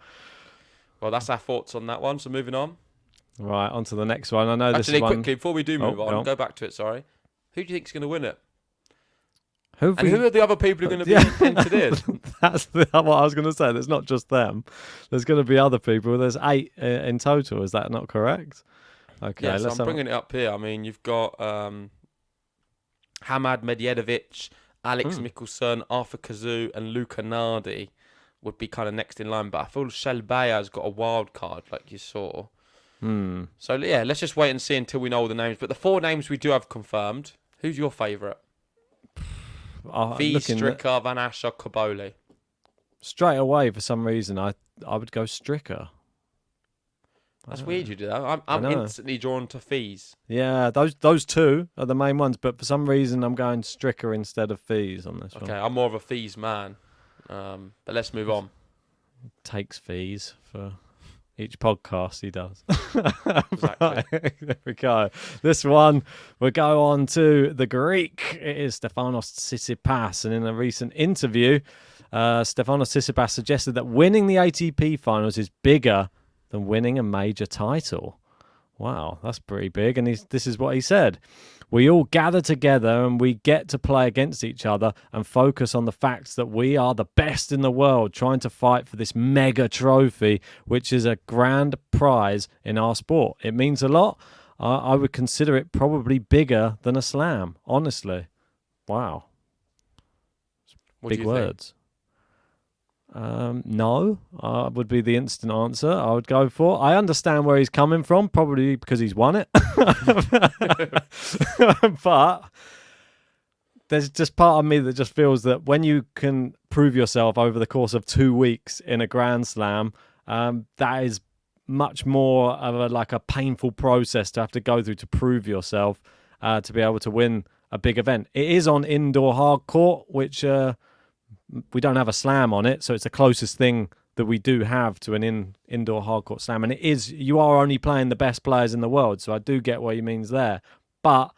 Well, that's our thoughts on that one. So moving on. Right, on to the next one. I know this one... Actually, quickly, before we do move on, go back to it, sorry. Who do you think is going to win it? Who are the other people who are going to be entered in? That's what I was going to say. There's not just them. There's going to be other people. There's 8 in total. Is that not correct? Okay, yeah, so I'm bringing it up here. I mean, you've got Hamad Medvedev, Alex Michelsen, Arthur Kazoo, and Luca Nardi would be kind of next in line. But I feel Shelbaya's got a wild card, like you saw. So, yeah, let's just wait and see until we know all the names. But the 4 names we do have confirmed, who's your favourite? Fee, Stricker, Van Ascher, Caboli. Straight away, for some reason, I would go Stricker. That's weird you do that. I'm instantly drawn to Fees. Yeah, those 2 are the main ones, but for some reason I'm going Stricker instead of Fees on this one. Okay, I'm more of a Fees man. But let's move on. Takes fees for each podcast he does. Exactly. Right, there we go. This one, we'll go on to the Greek. It is Stefanos Tsitsipas. And in a recent interview, Stefanos Tsitsipas suggested that winning the ATP Finals is bigger than winning a major title. Wow, that's pretty big. And this is what he said. We all gather together and we get to play against each other and focus on the facts that we are the best in the world trying to fight for this mega trophy, which is a grand prize in our sport. It means a lot. I would consider it probably bigger than a slam, honestly. Wow. Big words. No, would be the instant answer I would go for. I understand where he's coming from, probably because he's won it. But there's just part of me that just feels that when you can prove yourself over the course of 2 weeks in a Grand Slam, that is much more of a painful process to have to go through to prove yourself to be able to win a big event. It is on indoor hard court, which we don't have a slam on it, so it's the closest thing that we do have to an indoor hard court slam. And it is, you are only playing the best players in the world, so I do get what he means there. But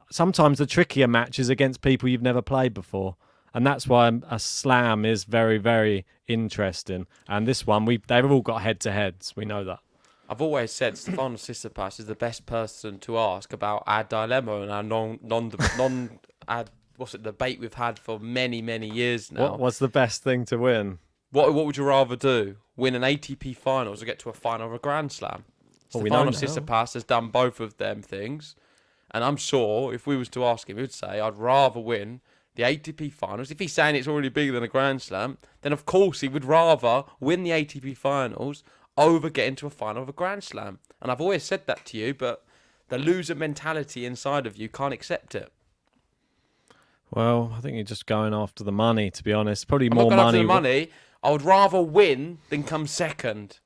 sometimes the trickier matches against people you've never played before. And that's why a slam is very, very interesting. And this one, they've all got head-to-heads. We know that. I've always said Stefanos Tsitsipas is the best person to ask about our dilemma and our debate we've had for many, many years now. What's the best thing to win? What would you rather do? Win an ATP Finals or get to a final of a Grand Slam? Stefanos Tsitsipas has done both of them things. And I'm sure if we was to ask him, he would say, I'd rather win the ATP Finals. If he's saying it's already bigger than a Grand Slam, then of course he would rather win the ATP Finals over getting to a final of a Grand Slam. And I've always said that to you, but the loser mentality inside of you can't accept it. Well, I think you're just going after the money, to be honest. Probably I'm more not going money. After the money. I would rather win than come second.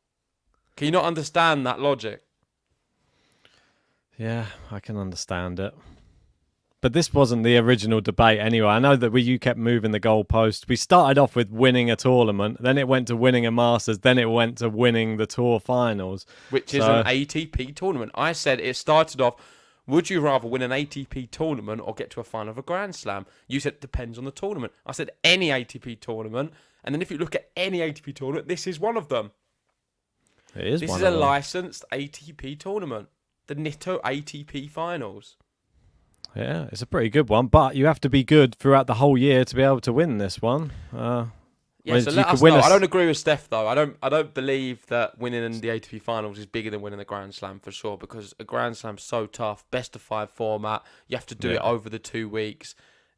Can you not understand that logic? Yeah, I can understand it. But this wasn't the original debate anyway. I know that you kept moving the goalpost. We started off with winning a tournament, then it went to winning a Masters, then it went to winning the Tour Finals. Which is an ATP tournament. I said it started off, would you rather win an ATP tournament or get to a final of a Grand Slam? You said it depends on the tournament. I said any ATP tournament. And then if you look at any ATP tournament, this is one of them. It is This one is of a them. licensed ATP tournament. The Nitto ATP Finals. Yeah, it's a pretty good one, but you have to be good throughout the whole year to be able to win this one. So let us know. I don't agree with Steph though. I don't believe that winning in the ATP Finals is bigger than winning the Grand Slam for sure, because a Grand Slam's so tough. Best of 5 format. You have to do it over the 2 weeks.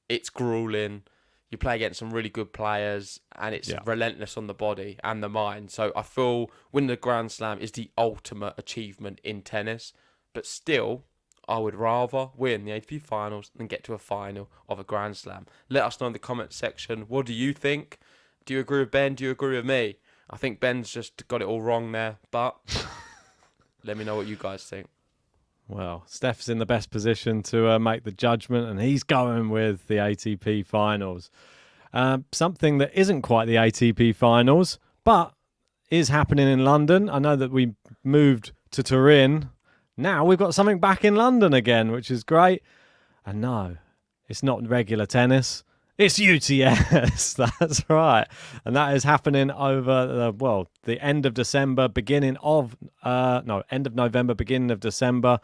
It's grueling. You play against some really good players, and it's relentless on the body and the mind. So I feel winning the Grand Slam is the ultimate achievement in tennis. But still, I would rather win the ATP Finals than get to a final of a Grand Slam. Let us know in the comment section. What do you think? Do you agree with Ben? Do you agree with me? I think Ben's just got it all wrong there, but let me know what you guys think. Well, Steph's in the best position to make the judgment, and he's going with the ATP Finals. Something that isn't quite the ATP Finals, but is happening in London. I know that we moved to Turin. Now we've got something back in London again, which is great. And no, it's not regular tennis. It's UTS. That's right. And that is happening over, the end of December, end of November, beginning of December.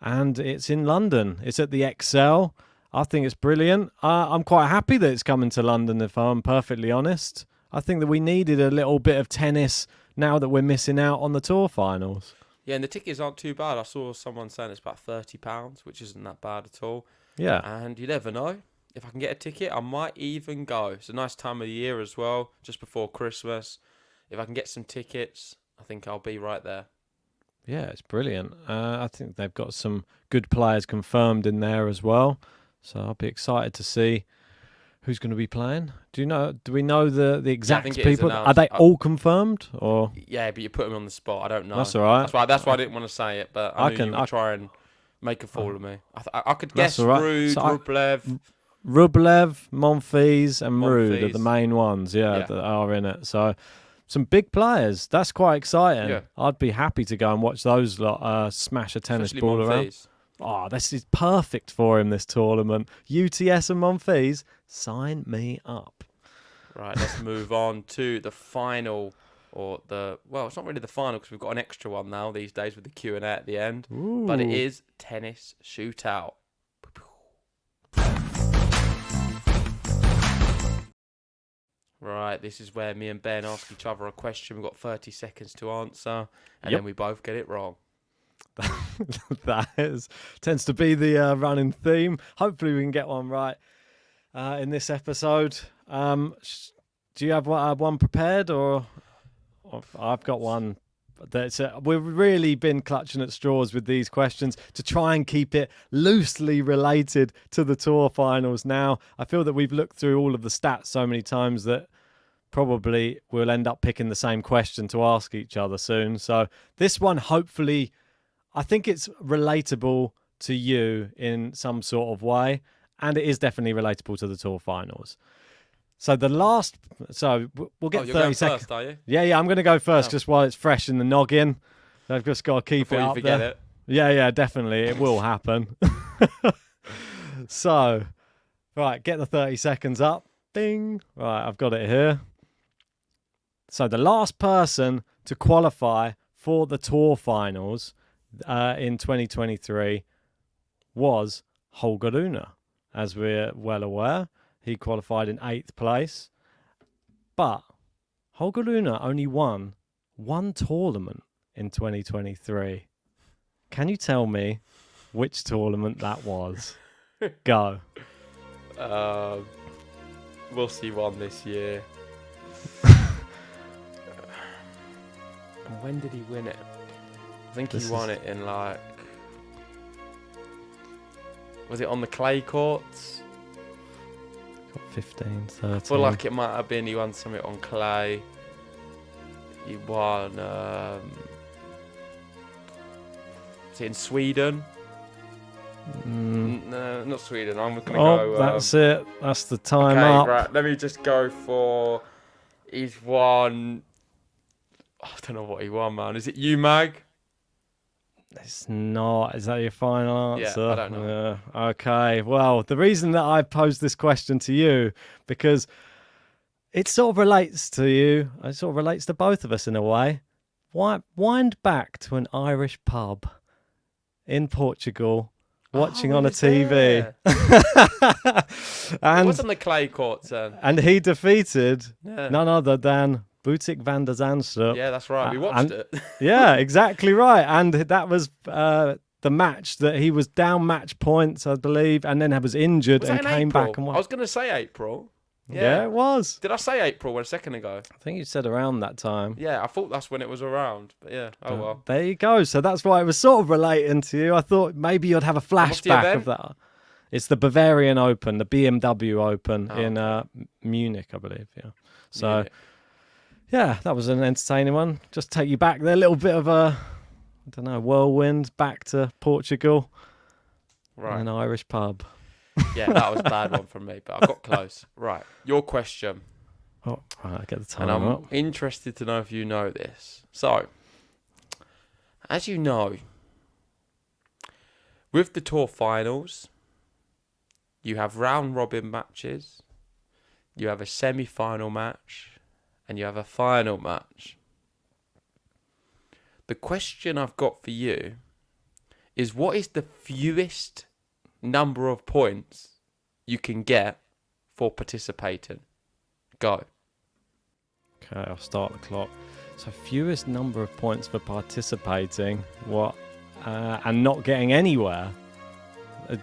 And it's in London. It's at the Excel. I think it's brilliant. I'm quite happy that it's coming to London, if I'm perfectly honest. I think that we needed a little bit of tennis now that we're missing out on the Tour Finals. Yeah, and the tickets aren't too bad. I saw someone saying it's about £30, which isn't that bad at all. Yeah. And you never know. If I can get a ticket, I might even go. It's a nice time of the year as well, just before Christmas. If I can get some tickets, I think I'll be right there. Yeah, it's brilliant. I think they've got some good players confirmed in there as well. So I'll be excited to see who's going to be playing. Do we know the exact people? Are they all confirmed? Or yeah, but you put them on the spot. I don't know. That's all right. That's why I didn't want to say it, but I knew you would try and make a fool of me. I could guess Rude, Rublev. Rublev, Monfils and Rude are the main ones, that are in it. So some big players. That's quite exciting. Yeah. I'd be happy to go and watch those lot smash a tennis ball around. Oh, this is perfect for him, this tournament. UTS and Monfils, sign me up. Right, let's move on to the final. It's not really the final because we've got an extra one now these days with the Q&A at the end. Ooh. But it is Tennis Shootout. Right, this is where me and Ben ask each other a question. We've got 30 seconds to answer, and then we both get it wrong. That tends to be the running theme. Hopefully we can get one right in this episode. Do you have one prepared, or I've got one We've really been clutching at straws with these questions to try and keep it loosely related to the Tour Finals. Now, I feel that we've looked through all of the stats so many times that probably we'll end up picking the same question to ask each other soon. So this one, hopefully, I think it's relatable to you in some sort of way, and it is definitely relatable to the Tour Finals. So we'll get 30 seconds. First, are you? Yeah, I'm going to go first just while it's fresh in the noggin. I've just got to keep Before it you up forget there. it. Yeah, definitely. It will happen. So, right, get the 30 seconds up. Ding. Right, I've got it here. So the last person to qualify for the Tour Finals in 2023 was Holger Rune, as we're well aware. He qualified in 8th place. But Holger Rune only won one tournament in 2023. Can you tell me which tournament that was? Go. We'll see one this year. And when did he win it? I think he won it in was it on the clay courts? 15, 13. I feel like it might have been he won something on clay. He won. Is it in Sweden? No, not Sweden. I'm going to go. That's it. That's the time okay, up. Right, let me just go for. He's won. I don't know what he won, man. Is it UMAG? It's not. Is that your final answer? Yeah, I don't know. Okay. Well, the reason that I posed this question to you, because it sort of relates to you. It sort of relates to both of us in a way. Wind back to an Irish pub in Portugal, watching on a TV. And it wasn't the clay courts then. And he defeated none other than Boetic van der Zandstrup. Yeah, that's right. We watched it. Yeah, exactly right. And that was the match that he was down match points, I believe, and then was injured and came back and won. I was going to say April. Yeah, it was. Did I say April a second ago? I think you said around that time. Yeah, I thought that's when it was around. But yeah, well. There you go. So that's why it was sort of relating to you. I thought maybe you'd have a flashback of that. It's the Bavarian Open, the BMW Open in Munich, I believe. Yeah. So, Munich. Yeah, that was an entertaining one. Just take you back there, a little bit of a, whirlwind back to Portugal. Right. In an Irish pub. Yeah, that was a bad one from me, but I got close. Right, your question. Oh, right, I get the time and I'm up. interested to know if you know this. So, as you know, with the Tour Finals, you have round-robin matches, you have a semi-final match, and you have a final match. The question I've got for you is, what is the fewest number of points you can get for participating? Go. Okay, I'll start the clock. So fewest number of points for participating, and not getting anywhere.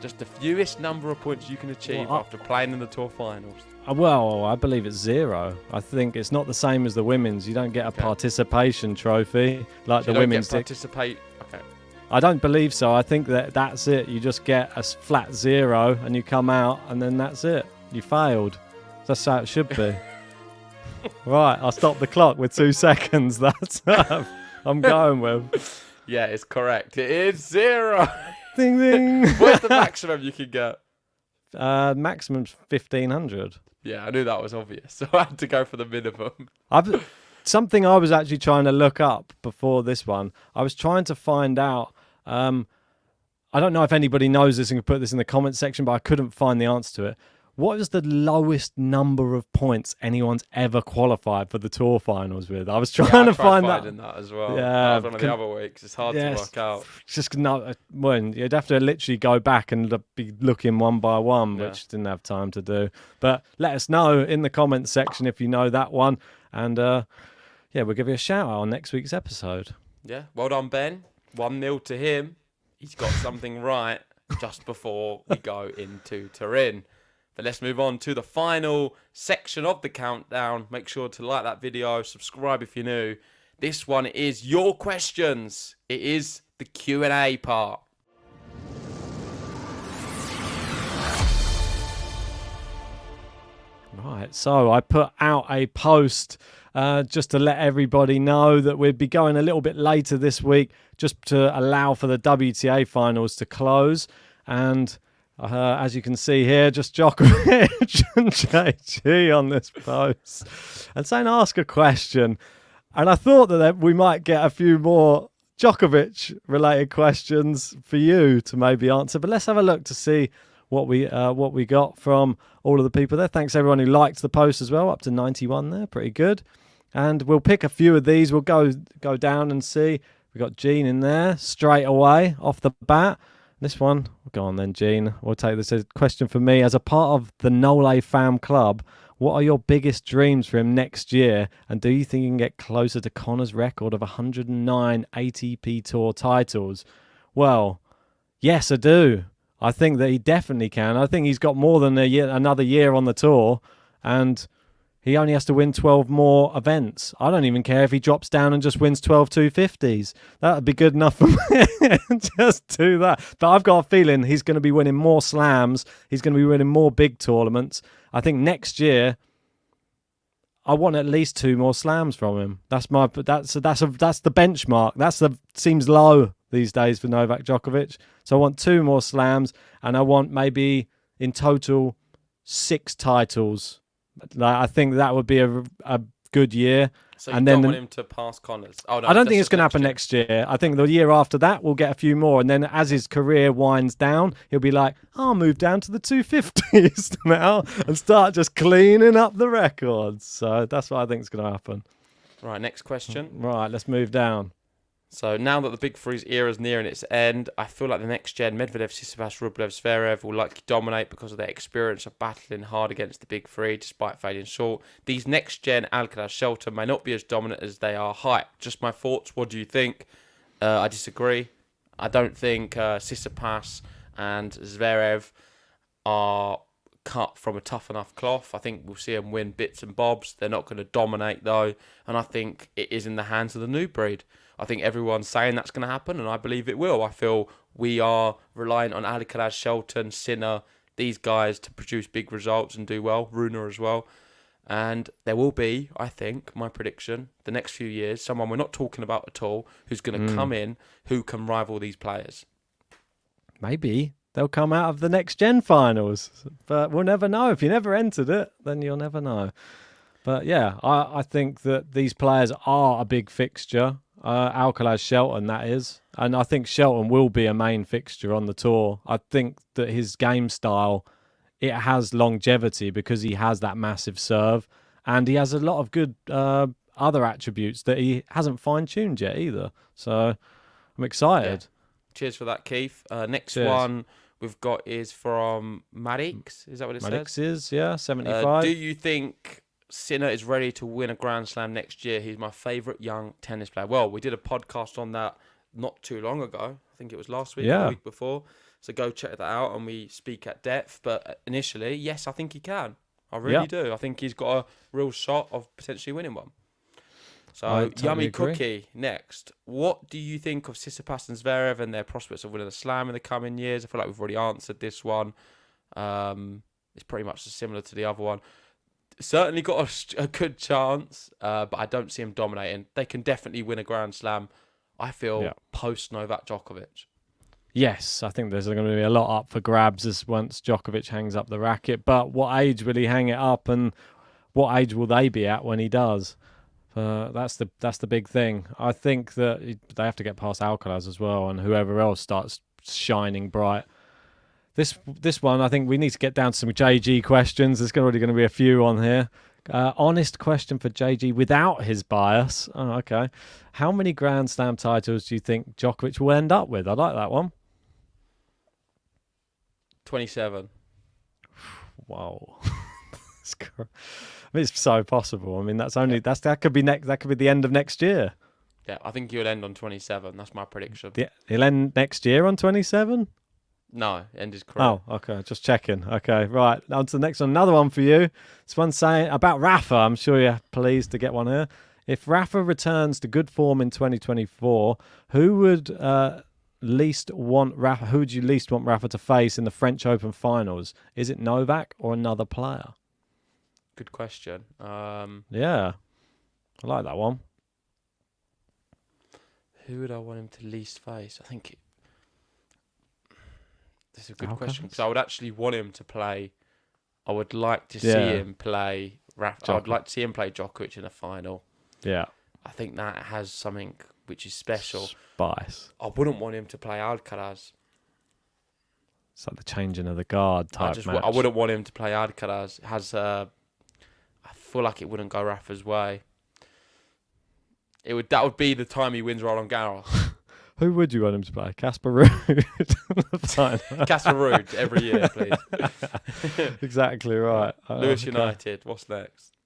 Just the fewest number of points you can achieve after playing in the Tour Finals. Well, I believe it's 0. I think it's not the same as the women's. You don't get a participation trophy like the women's. Participate. Okay. I don't believe so. I think that's it. You just get a flat 0 and you come out and then that's it. You failed. That's how it should be. Right, I'll stop the clock with 2 seconds. That's I'm going with. Yeah, it's correct. It is 0. Ding ding. What's the maximum you can get? Maximum's 1,500. Yeah, I knew that was obvious, so I had to go for the minimum. Something I was actually trying to look up before this one. I was trying to find out. I don't know if anybody knows this and can put this in the comments section, but I couldn't find the answer to it. What is the lowest number of points anyone's ever qualified for the Tour Finals with? I was trying to find that as well. Yeah, that was one of the other weeks. It's hard to work out. Just you'd have to literally go back and be looking one by one, which didn't have time to do. But let us know in the comments section if you know that one, and we'll give you a shout out on next week's episode. Yeah, well done, Ben. 1-0 to him. He's got something right just before we go into Turin. But let's move on to the final section of the countdown. Make sure to like that video, subscribe if you're new. This one is your questions. It is the Q&A part. Right, so I put out a post just to let everybody know that we'd be going a little bit later this week just to allow for the WTA Finals to close. And as you can see here, just Djokovic and JG on this post. And saying ask a question. And I thought that we might get a few more Djokovic-related questions for you to maybe answer. But let's have a look to see what we got from all of the people there. Thanks everyone who liked the post as well, up to 91 there, pretty good. And we'll pick a few of these. We'll go down and see. We've got Gene in there straight away off the bat. This one, go on then, Gene. We'll take this as a question for me. As a part of the Nole Fam Club, what are your biggest dreams for him next year? And do you think you can get closer to Connor's record of 109 ATP Tour titles? Well, yes, I do. I think that he definitely can. I think he's got more than another year on the tour, and he only has to win 12 more events. I don't even care if he drops down and just wins 12 250s. That would be good enough for me. Just do that. But I've got a feeling he's going to be winning more slams. He's going to be winning more big tournaments. I think next year, I want at least 2 more slams from him. That's the benchmark. Seems low these days for Novak Djokovic. So I want 2 more slams, and I want maybe in total 6 titles. I think that would be a good year. So you don't want him to pass Connors? Oh, no, I don't think it's going to happen next year. I think the year after that, we'll get a few more. And then as his career winds down, he'll be like, I'll move down to the 250s now and start just cleaning up the records. So that's what I think is going to happen. Right, next question. Right, let's move down. So now that the Big Three's era is nearing its end, I feel like the next gen, Medvedev, Tsitsipas, Rublev, Zverev, will likely dominate because of their experience of battling hard against the Big Three despite failing short. These next gen, Alcaraz, Shelton, may not be as dominant as they are hyped. Just my thoughts. What do you think? I disagree. I don't think Tsitsipas and Zverev are cut from a tough enough cloth. I think we'll see them win bits and bobs. They're not going to dominate though, and I think it is in the hands of the new breed. I think everyone's saying that's going to happen, and I believe it will. I feel we are reliant on Alcaraz, Shelton, Sinner, these guys to produce big results and do well. Rune as well. And there will be, I think, my prediction, the next few years, someone we're not talking about at all who's going to come in who can rival these players. Maybe they'll come out of the next gen finals, but we'll never know. If you never entered it, then you'll never know. But yeah, I think that these players are a big fixture. Alcaraz, Shelton, that is. And I think Shelton will be a main fixture on the tour. I think that his game style, it has longevity because he has that massive serve. And he has a lot of good other attributes that he hasn't fine-tuned yet either. So I'm excited. Yeah. Cheers for that, Keith. Next one we've got is from Maddox. Is that what it says? Maddox is, yeah, 75. Do you think Sinner is ready to win a Grand Slam next year? He's my favourite young tennis player. Well, we did a podcast on that not too long ago. I think it was last week or the week before. So go check that out and we speak at depth. But initially, yes, I think he can. I really do. I think he's got a real shot of potentially winning one. So, Yummy agree. Cookie, next. What do you think of Tsitsipas and Zverev and their prospects of winning a Slam in the coming years? I feel like we've already answered this one. It's pretty much similar to the other one. Certainly got a good chance, but I don't see him dominating. They can definitely win a Grand Slam, I feel, post Novak Djokovic. Yes, I think there's going to be a lot up for grabs as once Djokovic hangs up the racket. But what age will he hang it up, and what age will they be at when he does? That's the big thing. I think that they have to get past Alcaraz as well, and whoever else starts shining bright. This one, I think we need to get down to some JG questions. There's already going to be a few on here. Honest question for JG without his bias. Oh, okay. How many Grand Slam titles do you think Djokovic will end up with? I like that one. 27. Wow. I mean, it's so possible. I mean, that could be the end of next year. Yeah, I think he'll end on 27. That's my prediction. Yeah, he'll end next year on 27? No, end his career. Oh, okay. Just checking. Okay, right. On to the next one. Another one for you. This one saying about Rafa. I'm sure you're pleased to get one here. If Rafa returns to good form in 2024, who would you least want Rafa to face in the French Open finals? Is it Novak or another player? Good question. Yeah, I like that one. Who would I want him to least face? I think this is a good Alcaraz? question, because I would actually want him to play. I would like to see him play Rafa. I'd like to see him play Djokovic in a final. Yeah. I think that has something which is special. Spice. I wouldn't want him to play Alcaraz. It's like the changing of the guard type match. I wouldn't want him to play Alcaraz. It has, I feel like it wouldn't go Rafa's way. That would be the time he wins Roland Garros. Who would you want him to play? Casper Ruud? Casper Ruud every year, please. Exactly right. Lewis United. What's next?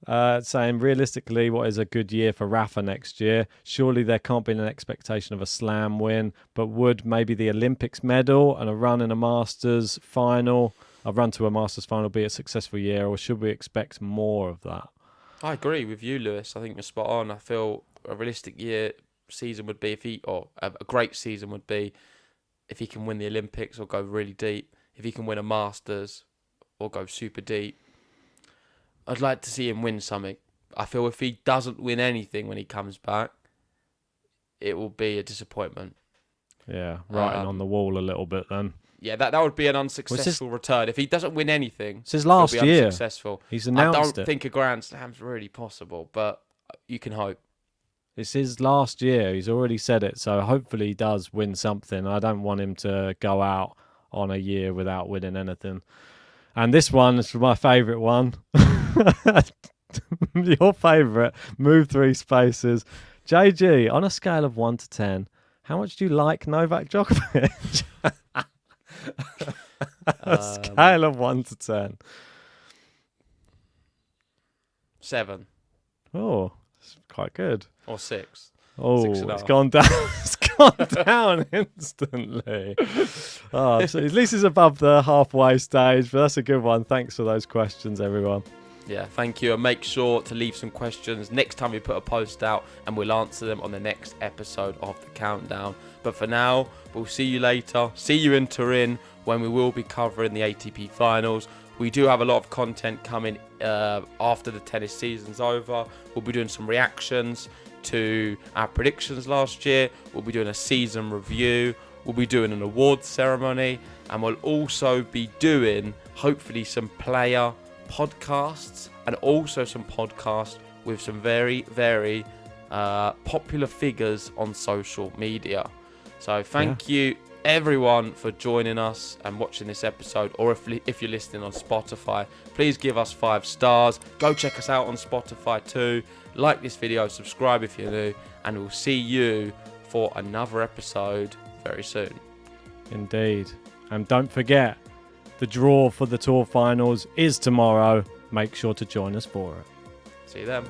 Saying realistically, what is a good year for Rafa next year? Surely there can't be an expectation of a slam win, but would maybe the Olympics medal and a run in a Masters final, a run to a Masters final, be a successful year, or should we expect more of that? I agree with you, Lewis. I think you're spot on. I feel a realistic season would be a great season would be if he can win the Olympics or go really deep. If he can win a Masters or go super deep. I'd like to see him win something. I feel if he doesn't win anything when he comes back, it will be a disappointment. Yeah, writing on the wall a little bit then. Yeah, that would be an unsuccessful return. If he doesn't win anything, it's his last year. Unsuccessful. He's announced I don't think a Grand Slam's really possible, but you can hope. It's his last year. He's already said it, so hopefully he does win something. I don't want him to go out on a year without winning anything. And this one is my favourite one. Your favourite. Move 3 spaces. JG, on a scale of 1 to 10, how much do you like Novak Djokovic? A scale of 1 to 10. 7. Oh, it's quite good. Or 6. Oh, 6.5. it's gone down. It's gone down instantly. Oh, so at least it's above the halfway stage, but that's a good one. Thanks for those questions, everyone. Yeah, thank you. And make sure to leave some questions next time we put a post out, and we'll answer them on the next episode of the Countdown. But for now, we'll see you later. See you in Turin, when we will be covering the ATP Finals. We do have a lot of content coming after the tennis season's over. We'll be doing some reactions to our predictions last year. We'll be doing a season review. We'll be doing an awards ceremony. And we'll also be doing, hopefully, some player podcasts and also some podcasts with some very, very popular figures on social media. So thank you everyone for joining us and watching this episode, or if you're listening on Spotify, please give us 5 stars. Go check us out on Spotify too. Like this video, subscribe if you're new, and we'll see you for another episode very soon. Indeed. And don't forget, the draw for the Tour Finals is tomorrow. Make sure to join us for it. See you then.